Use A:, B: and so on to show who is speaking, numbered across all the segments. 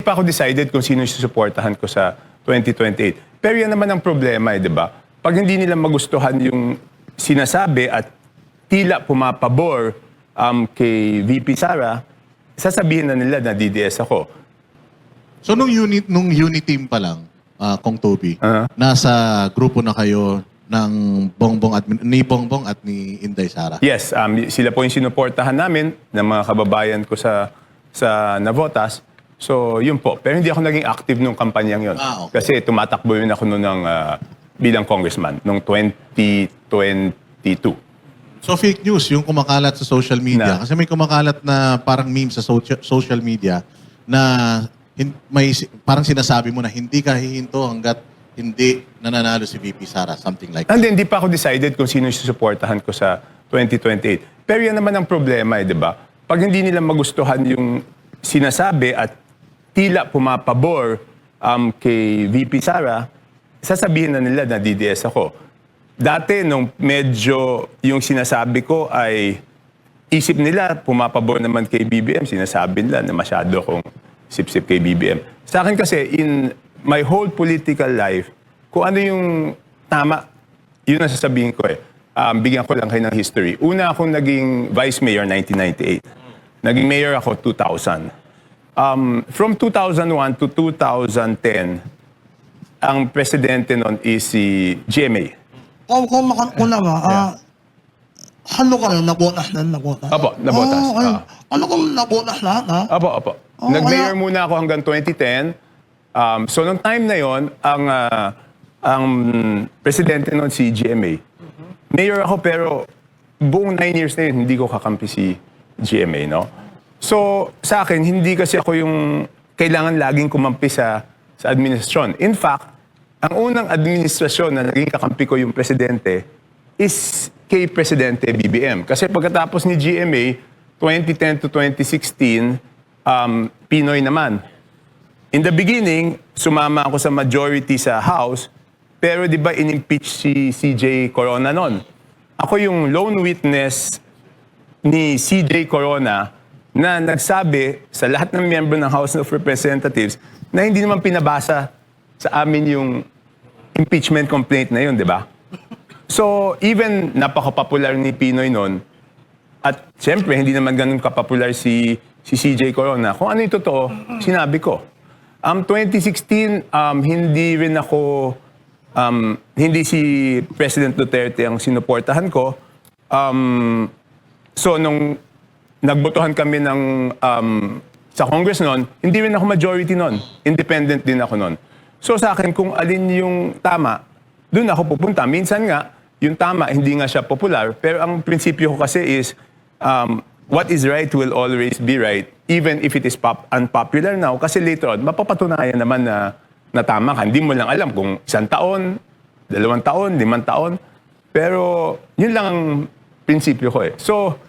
A: pa ako decided kung sino yung susuportahan ko sa 2028. Pero yan naman ang problema, di ba? Pag hindi nila magustuhan yung sinasabi at tila pumapabor kay VP Sara, sasabihin na nila na DDS ako.
B: So nung unit team pa lang, Kong Toby, nasa grupo na kayo ng ni Bongbong at ni Inday Sara?
A: Yes, sila po yung sinuportahan namin ng mga kababayan ko sa Navotas. So, yun po. Pero hindi ako naging active nung kampanyang yun.
B: Okay.
A: Kasi tumatakbo yun ako noon bilang congressman noong 2022.
B: So fake news, yung kumakalat sa social media. Kasi may kumakalat na parang meme sa social media na parang sinasabi mo na hindi ka hihinto hanggat hindi nananalo si VP Sara. Something like that.
A: And hindi pa ako decided kung sino yung susuportahan ko sa 2028. Pero yan naman ang problema, di ba? Pag hindi nila magustuhan yung sinasabi at tila pumapabor kay VP Sara, sasabihin na nila na DDS ako. Dati, nung medyo yung sinasabi ko ay isip nila, pumapabor naman kay BBM, sinasabi nila na masyado akong sip-sip kay BBM. Sa akin kasi, in my whole political life, kung ano yung tama, yun ang sasabihin ko eh. Bigyan ko lang kayo ng history. Una akong naging vice mayor 1998. Naging mayor ako 2000. From 2001 to 2010, ang presidente nun is si GMA.
C: Kung halo ka rin, nabotas na nabotas?
A: Opo, nabotas.
C: Ano kung nabotas lahat, ha?
A: Opo. Nag-mayor muna ako hanggang 2010. So, nung time na yon, ang presidente nun si GMA. Mayor ako pero buong 9 years na yun, hindi ko kakampi si GMA, no? So, sa akin, hindi kasi ako yung kailangan laging kumampi sa administrasyon. In fact, ang unang administrasyon na naging kakampi ko yung presidente is kay Presidente BBM. Kasi pagkatapos ni GMA, 2010 to 2016, Pinoy naman. In the beginning, sumama ako sa majority sa House, pero di ba in-impeach si CJ Corona nun? Ako yung lone witness ni CJ Corona na nagsabi sa lahat ng miyembro ng House of Representatives na hindi naman pinabasa sa amin yung impeachment complaint na yun, di ba? So, even napaka-popular ni Pinoy nun, at siyempre, hindi naman ganun kapopular si CJ Corona. Kung ano yung totoo, sinabi ko. 2016, hindi si President Duterte ang sinuportahan ko. So, nung nagbotohan kami sa Congress noon, hindi rin ako majority noon. Independent din ako noon. So sa akin, kung alin yung tama, doon ako pupunta. Minsan nga, yung tama, hindi nga siya popular. Pero ang prinsipyo ko kasi is, what is right will always be right, even if it is unpopular now. Kasi later on, mapapatunayan naman na tama ka. Hindi mo lang alam kung 1 taon, 2 taon, 5 taon. Pero yun lang ang prinsipyo ko eh. So,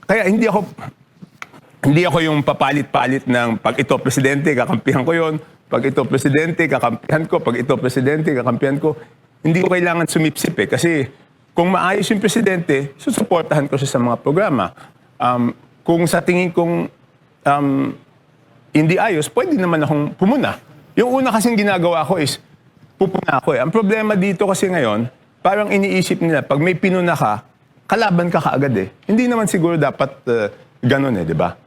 A: kaya hindi ako yung papalit-palit ng pag ito presidente, kakampihan ko yon. Pag ito presidente, kakampihan ko. Pag ito presidente, kakampihan ko. Hindi ko kailangan sumipsip eh. Kasi kung maayos yung presidente, susuportahan ko siya sa mga programa. Kung sa tingin kong hindi ayos, pwede naman akong pumuna. Yung una kasing ginagawa ko is pupuna ako eh. Ang problema dito kasi ngayon, parang iniisip nila, pag may pinuna ka, kalaban ka kaagad eh. Hindi naman siguro dapat ganun eh, di ba?